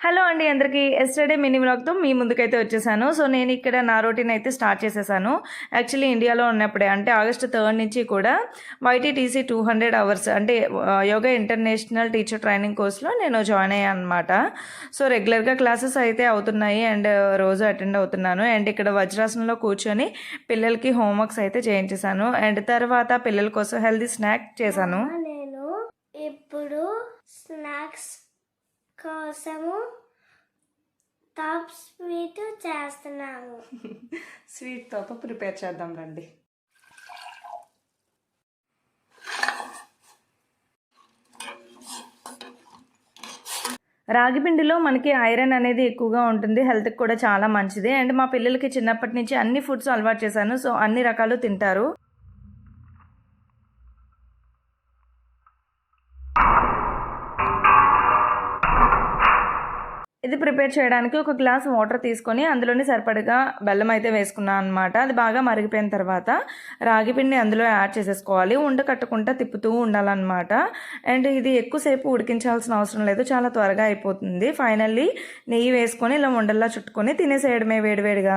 Hello అండి అందరికీ. Yesterday mini వ్లాగ్తో మీ ముందుకైతే వచ్చేసాను. సో నేను ఇక్కడ నా రొటీన్ అయితే స్టార్ట్ చేసేసాను. యాక్చువల్లీ ఇండియాలో ఉన్నప్పుడే అంటే ఆగస్ట్ 3 నుంచి కూడా YTTC 200 అవర్స్ అంటే యోగా ఇంటర్నేషనల్ టీచర్ ట్రైనింగ్ కోర్స్లో నేను జాయిన్ అయ్యాను అనమాట. సో రెగ్యులర్గా క్లాసెస్ అయితే అవుతున్నాయి అండ్ రోజు అటెండ్ అవుతున్నాను. అండ్ ఇక్కడ వజ్రాసనంలో కూర్చొని పిల్లలకి హోంవర్క్స్ అయితే చేయించేసాను. అండ్ తర్వాత పిల్లల కోసం హెల్తీ స్నాక్ చేశాను. నేను ఇప్పుడు స్నాక్స్ కోసము టాప్ స్వీట్ చేస్తున్నాము. స్వీట్ తో ప్రిపేర్ చేద్దాం రండి. రాగి పిండిలో మనకి ఐరన్ అనేది ఎక్కువగా ఉంటుంది, హెల్త్కి కూడా చాలా మంచిది. అండ్ మా పిల్లలకి చిన్నప్పటి నుంచి అన్ని ఫుడ్స్ అలవాటు చేశాను. సో అన్ని రకాలు తింటారు. ఇది ప్రిపేర్ చేయడానికి ఒక గ్లాస్ వాటర్ తీసుకొని అందులోని సరిపడగా బెల్లం అయితే వేసుకున్నాను అనమాట. అది బాగా మరిగిపోయిన తర్వాత రాగి పిండి అందులో యాడ్ చేసేసుకోవాలి. ఉండ కట్టకుండా తిప్పుతూ ఉండాలన్నమాట. అండ్ ఇది ఎక్కువసేపు ఉడికించాల్సిన అవసరం లేదు, చాలా త్వరగా అయిపోతుంది. ఫైనల్లీ నెయ్యి వేసుకొని ఇలా ఉండల్లా చుట్టుకొని తినేసేయడమే వేడివేడిగా.